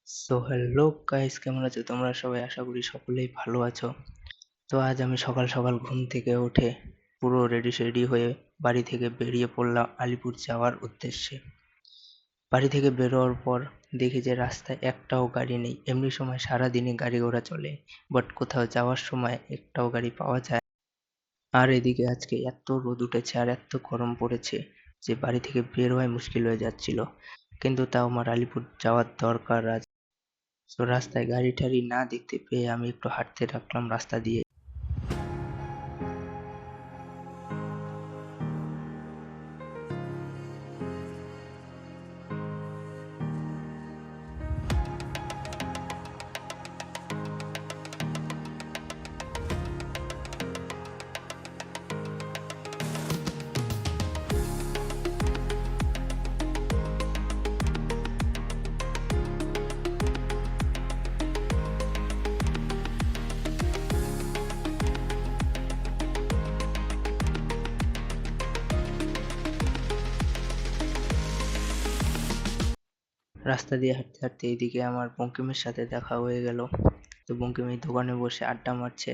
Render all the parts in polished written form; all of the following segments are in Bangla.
হ্যালো গাইস, কেমন আছো তোমরা সবাই? আশা করি সকলেই ভালো আছো। তো আজ আমি সকাল সকাল ঘুম থেকে উঠে পুরো রেডি সেডি হয়ে বাড়ি থেকে বেরিয়ে পড়লাম আলিপুর যাওয়ার উদ্দেশ্যে। বাড়ি থেকে বেরোয়ার পর দেখি যে রাস্তায় একটাও গাড়ি নেই। এমনি সময় সারাদিনই গাড়ি ঘোড়া চলে, বাট কোথাও যাওয়ার সময় একটাও গাড়ি পাওয়া যায় না। আর এদিকে আজকে এত রোদ উঠেছে আর এত গরম পড়েছে যে বাড়ি থেকে বের হওয়াই মুশকিল হয়ে যাচ্ছিল। কিন্তু তাও আমার আলিপুর যাওয়ার দরকার আজ। তো রাস্তায় গাড়ি টাড়ি না দেখতে পেয়ে আমি একটু হাঁটতে থাকলাম রাস্তা দিয়ে। রাস্তা দিয়ে হাঁটতে হাঁটতে এইদিকে আমার বঙ্কিমের সাথে দেখা হয়ে গেল। তো বঙ্কিম এই দোকানে বসে আড্ডা মারছে।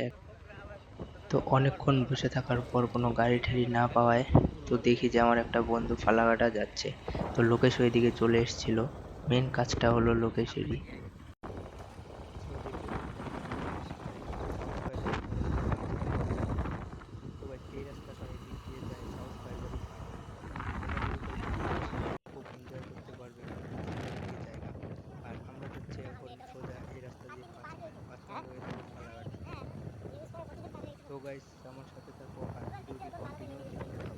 তো অনেকক্ষণ বসে থাকার পর কোনো গাড়ি ঠাড়ি না পাওয়ায় তো দেখি যে আমার একটা বন্ধু ফালাকাটা যাচ্ছে। তো লোকেশ ওইদিকে চলে এসেছিল। মেন কাজটা হলো লোকেশেরই। তো গাইস, আমার সাথে থাকো আর ভিডিওটি কন্টিনিউ দেখতে থাকো।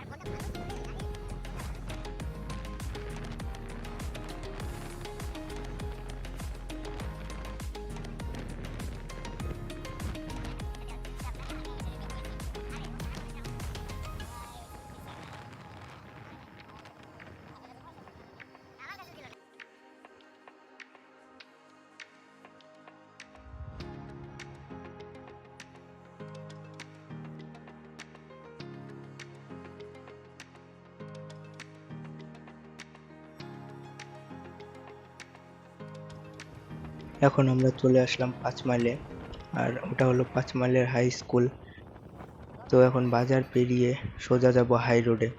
এখন আমরা চলে আসলাম 5 মাইলে, আর ওটা হলো 5 মাইলের হাই স্কুল। তো এখন বাজার পেরিয়ে সোজা যাব হাই রোডে।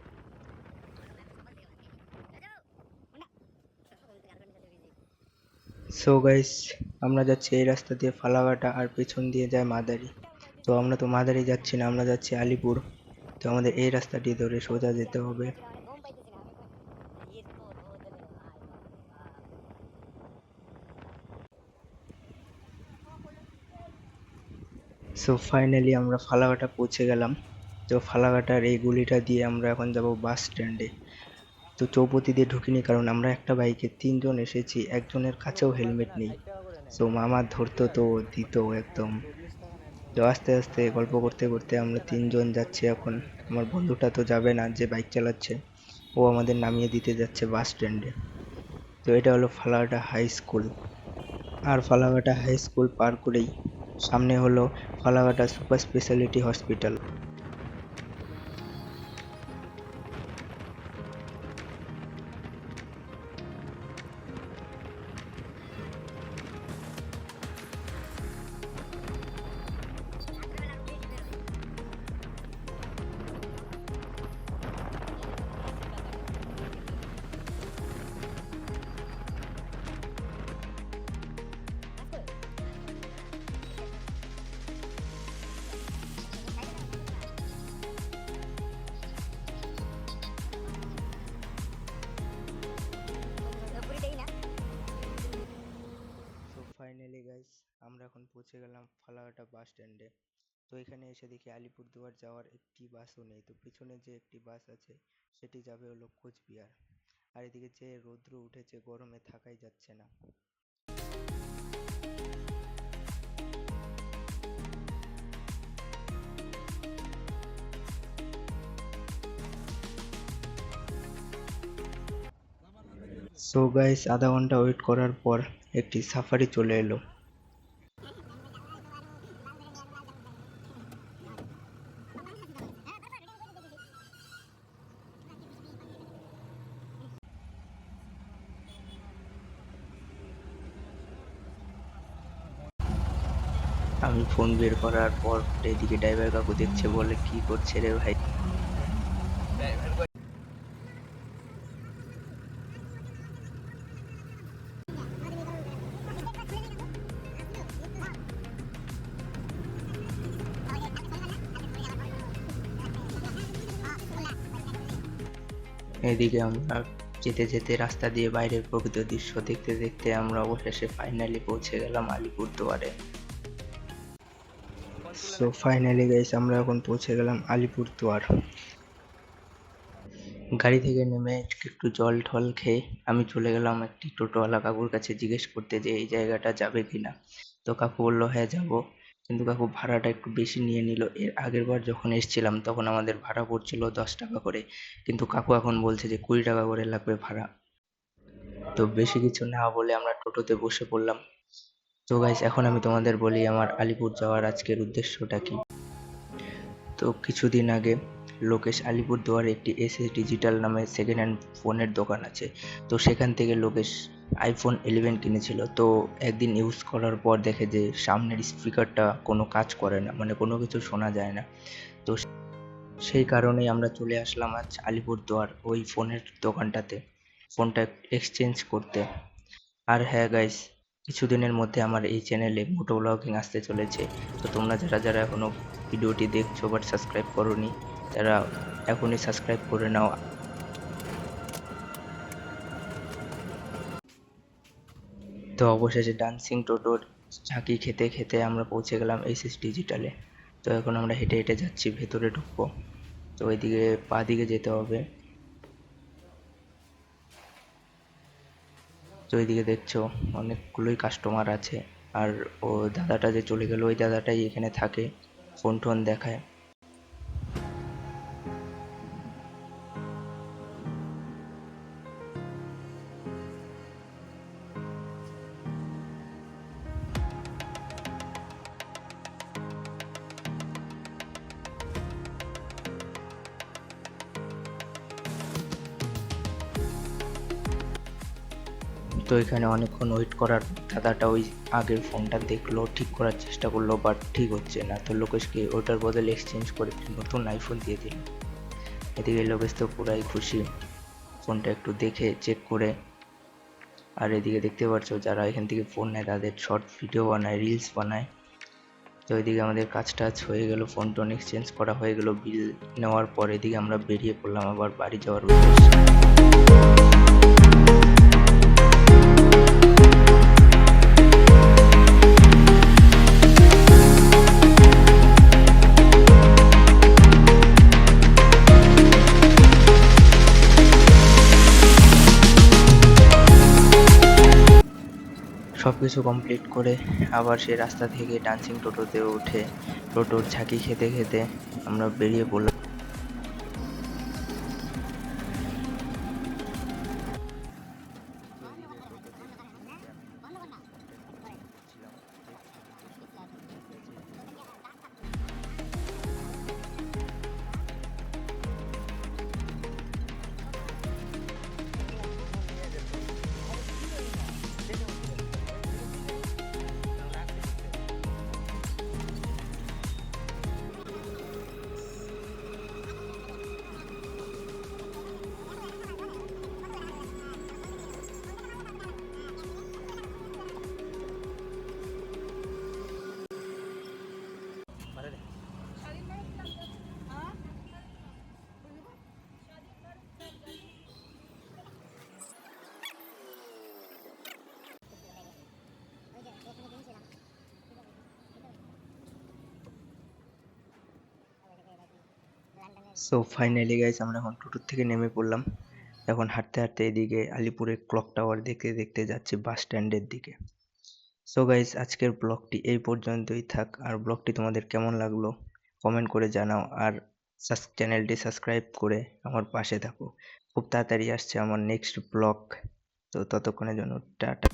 সো গাইস, আমরা যাচ্ছি এই রাস্তা দিয়ে ফালাকাটা আর পেছন দিয়ে যায় মাদারি। তো আমরা তো মাদারি যাচ্ছি না, আমরা যাচ্ছি আলিপুর। তো আমাদের এই রাস্তাটি ধরে সোজা যেতে হবে। সো ফাইনালি আমরা ফালাকাটা পৌঁছে গেলাম। তো ফালাকাটার এই গলিটা দিয়ে আমরা এখন যাব বাস স্ট্যান্ডে। তো চৌপতি দিয়ে ঢুকিনি, কারণ আমরা একটা বাইকে 3 জন এসেছি, একজনের কাছেও হেলমেট নেই। সো মামা ধরতো তো দিত একদম। তো আস্তে আস্তে গল্প করতে করতে আমরা 3 জন যাচ্ছি এখন। আমার বন্ধুটা তো যাবে না, যে বাইক চালাচ্ছে, ও আমাদের নামিয়ে দিতে যাচ্ছে বাস স্ট্যান্ডে। তো এটা হলো ফালাকাটা হাই স্কুল। আর ফালাকাটা হাই স্কুল পার করেই সামনে হলো Falakata super speciality hospital. So finally guys, আমরা এখন পৌঁছে গেলাম ফালাকাটা বাস স্ট্যান্ডে। তো এখানে এসে দেখি আলিপুরদুয়ার যাওয়ার একটি বাসও নেই। তো পিছনে যে একটি বাস আছে সেটি যাবে হলো কোচবিহার। আর এদিকে যে রৌদ্র উঠেছে, গরমে থাকাই যাচ্ছে না। সো গাইস, আধা ঘন্টা ওয়েট করার পর একটি সাফারি চলে এলো। আমি ফোন বের করার পর এদিকে ড্রাইভার কাকু দেখছে, বলে কি করছে রে ভাই। এদিকে আমরা যেতে যেতে রাস্তা দিয়ে বাইরের প্রকৃত দৃশ্য দেখতে দেখতে আমরা অবশেষে ফাইনালি পৌঁছে গেলাম আলিপুরদুয়ারে। সো ফাইনালি গাইস, আমরা এখন পৌঁছে গেলাম আলিপুরদুয়ার। গাড়ি থেকে নেমে একটু জল ঠল খেয়ে আমি চলে গেলাম একটি টোটোওয়ালা কাকুর কাছে জিজ্ঞেস করতে যে এই জায়গাটা যাবে কিনা। তো কাকু বললো হ্যাঁ যাবো, কিন্তু কাকু ভাড়াটা একটু বেশি নিয়ে নিল। এর আগের বার যখন এসেছিলাম তখন আমাদের ভাড়া পড়ছিল 10 টাকা করে, কিন্তু কাকু এখন বলছে যে 20 টাকা করে লাগবে ভাড়া। তো বেশি কিছু না বলে আমরা টোটোতে বসে পড়লাম। তো গাইস, এখন আমি তোমাদের বলি আমার আলিপুর যাওয়ার আজকের উদ্দেশ্যটা কি। তো কিছুদিন আগে লোকেশ আলিপুরদুয়ারে একটি এসএস ডিজিটাল নামে সেকেন্ড হ্যান্ড ফোনের দোকান আছে। তো সেখান থেকে লোকেশ আইফোন 11 কিনেছিল। তো একদিন ইউজ করার পর দেখে যে সামনের স্পিকারটা কোনো কাজ করে না, মানে কোনো কিছু শোনা যায় না। তো সেই কারণেই আমরা চলে আসলাম আজ আলিপুরদুয়ার ওই ফোনের দোকানটাতে ফোনটা এক্সচেঞ্জ করতে। আর হ্যাঁ গাইস, কিছুদিনের মধ্যে আমার এই চ্যানেলে মোটো ব্লগিং আসতে চলেছে। তো তোমরা যারা যারা এখনো ভিডিওটি দেখছো বাট সাবস্ক্রাইব করোনি, তারা এখনই সাবস্ক্রাইব করে নাও। তো অবশেষে ডান্সিং টোটোর ঝাঁকি খেতে খেতে আমরা পৌঁছে গেলাম এসএস ডিজিটালে। তো এখন আমরা হেঁটে হেঁটে যাচ্ছি, ভেতরে ঢুকবো। তো ওইদিকে পা দিকে যেতে হবে। তো এইদিকে দেখছো অনেকগুলোই কাস্টমার আছে। আর ও দাদাটা যে চলে গেল, ওই দাদাটাই এখানে থাকে, ফোন টোন দেখায়। তো এখানে অনেকক্ষণ ওয়েট করার দাদাটা ওই আগের ফোনটা দেখলো, ঠিক করার চেষ্টা করলো, বাট ঠিক হচ্ছে না। তো লোকেশকে ওটার বদলে এক্সচেঞ্জ করে একটি নতুন আইফোন দিয়ে দিল। এদিকে লোকেশ তো পুরাই খুশি, ফোনটা একটু দেখে চেক করে। আর এদিকে দেখতে পাচ্ছ যারা এখান থেকে ফোন নেয় তাদের শর্ট ভিডিও বানায়, রিলস বানায়। তো এদিকে আমাদের কাজ টাজ হয়ে গেল, ফোন টোন এক্সচেঞ্জ করা হয়ে গেল, বিল নেওয়ার পর এদিকে আমরা বেরিয়ে পড়লাম আবার বাড়ি যাওয়ার উদ্দেশ্যে। সবকিছু কমপ্লিট করে আবার সেই রাস্তা থেকে ডান্সিং টোটোতে উঠে টোটোর ঝাঁকি খেতে খেতে আমরা বেরিয়ে পড়লাম। সো ফাইনালি গাইস, আমরা এখন টোটোর থেকে নেমে পড়লাম। এখন হাঁটতে হাঁটতে এদিকে আলিপুরের ক্লক টাওয়ার দেখতে দেখতে যাচ্ছি বাস স্ট্যান্ডের দিকে। সো গাইস, আজকের ব্লগটি এই পর্যন্তই থাক। আর ব্লগটি তোমাদের কেমন লাগলো কমেন্ট করে জানাও। আর চ্যানেলটি সাবস্ক্রাইব করে আমার পাশে থাকো। খুব তাড়াতাড়ি আসছে আমার নেক্সট ব্লগ। তো ততক্ষণের জন্য টাটা।